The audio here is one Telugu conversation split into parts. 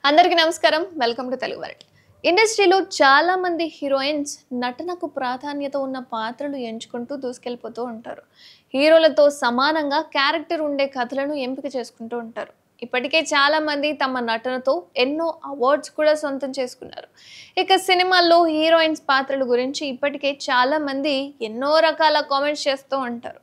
అందరికీ నమస్కారం. Welcome to Telugu world. ఇండస్ట్రీలో చాలా మంది హీరోయిన్స్ నటనకు ప్రాధాన్యత ఉన్న పాత్రలు ఎంచుకుంటూ దూసుకెళ్ళిపోతూ ఉంటారు. హీరోలతో సమానంగా క్యారెక్టర్ ఉండే కథలను ఎంపిక చేసుకుంటూ ఉంటారు. ఇప్పటికే చాలా మంది తమ నటనతో ఎన్నో అవార్డ్స్ కూడా సొంతం చేసుకున్నారు. ఇక సినిమాల్లో హీరోయిన్స్ పాత్రల గురించి ఇప్పటికే చాలా మంది ఎన్నో రకాల కామెంట్స్ చేస్తూ ఉంటారు.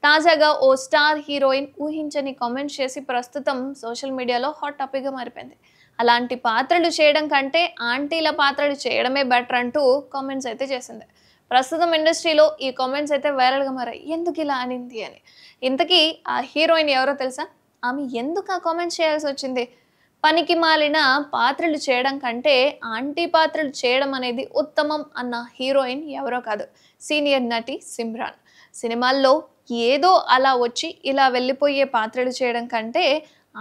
తాజాగా ఓ స్టార్ హీరోయిన్ ఊహించని కామెంట్స్ చేసి ప్రస్తుతం సోషల్ మీడియాలో హాట్ టాపిక్గా మారిపోయింది. అలాంటి పాత్రలు చేయడం కంటే ఆంటీల పాత్రలు చేయడమే బెటర్ అంటూ కామెంట్స్ అయితే చేసింది. ప్రస్తుతం ఇండస్ట్రీలో ఈ కామెంట్స్ అయితే వైరల్గా మారాయి. ఎందుకు ఇలా అనింది అని. ఇంతకీ ఆ హీరోయిన్ ఎవరో తెలుసా? ఆమె ఎందుకు ఆ కామెంట్స్ చేయాల్సి వచ్చింది? పనికి మాలిన పాత్రలు చేయడం కంటే ఆంటీ పాత్రలు చేయడం అనేది ఉత్తమం అన్న హీరోయిన్ ఎవరో కాదు, సీనియర్ నటి సిమ్రాన్. సినిమాల్లో ఏదో అలా వచ్చి ఇలా వెళ్ళిపోయే పాత్రలు చేయడం కంటే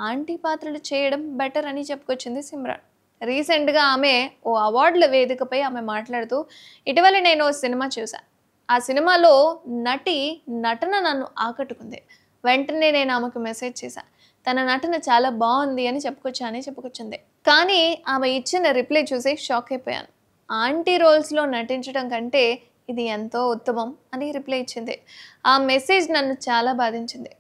ఆంటీ పాత్రలు చేయడం బెటర్ అని చెప్పుకొచ్చింది సిమ్రాన్. రీసెంట్గా ఆమె ఓ అవార్డుల వేదికపై ఆమె మాట్లాడుతూ, ఇటీవల నేను ఓ సినిమా చూశాను. ఆ సినిమాలో నటి నటన నన్ను ఆకట్టుకుంది. వెంటనే నేను ఆమెకు మెసేజ్ చేశాను. తన నటన చాలా బాగుంది అని చెప్పుకొచ్చింది. కానీ ఆమె ఇచ్చిన రిప్లై చూసి షాక్ అయిపోయాను. ఆంటీ రోల్స్లో నటించడం కంటే ఇది ఎంతో ఉత్తమం అని రిప్లై ఇచ్చింది. ఆ మెసేజ్ నన్ను చాలా బాధించింది,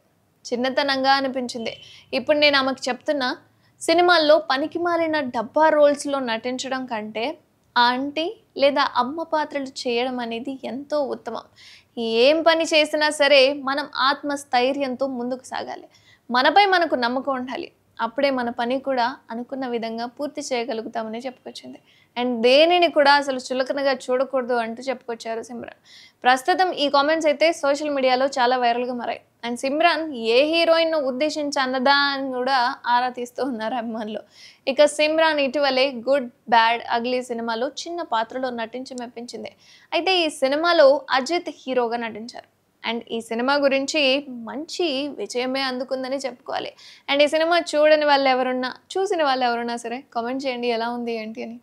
చిన్నతనంగా అనిపించింది. ఇప్పుడు నేను ఆమెకు చెప్తున్నా, సినిమాల్లో పనికిమాలిన డబ్బా రోల్స్లో నటించడం కంటే ఆంటీ లేదా అమ్మ పాత్రలు చేయడం అనేది ఎంతో ఉత్తమం. ఏం పని చేసినా సరే మనం ఆత్మస్థైర్యంతో ముందుకు సాగాలి. మనపై మనకు నమ్మకం ఉండాలి. అప్పుడే మన పని కూడా అనుకున్న విధంగా పూర్తి చేయగలుగుతామని చెప్పుకొచ్చింది. అండ్ దేనిని కూడా అసలు చులకనగా చూడకూడదు అంటూ చెప్పుకొచ్చారు సిమ్రాన్. ప్రస్తుతం ఈ కామెంట్స్ అయితే సోషల్ మీడియాలో చాలా వైరల్గా మారాయి. అండ్ సిమ్రాన్ ఏ హీరోయిన్ను ఉద్దేశించి అన్నదా అని కూడా ఆరా తీస్తూ ఉన్నారు అభిమానులు. ఇక సిమ్రాన్ ఇటీవలే గుడ్ బ్యాడ్ అగ్లీ సినిమాలో చిన్న పాత్రలో నటించి మెప్పించింది. అయితే ఈ సినిమాలో అజిత్ హీరోగా నటించారు. అండ్ ఈ సినిమా గురించి మంచి విజయమే అందుకుందని చెప్పుకోవాలి. అండ్ ఈ సినిమా చూడని వాళ్ళు ఎవరున్నా, చూసిన వాళ్ళు ఎవరున్నా సరే కామెంట్ చేయండి ఎలా ఉంది ఏంటి అని.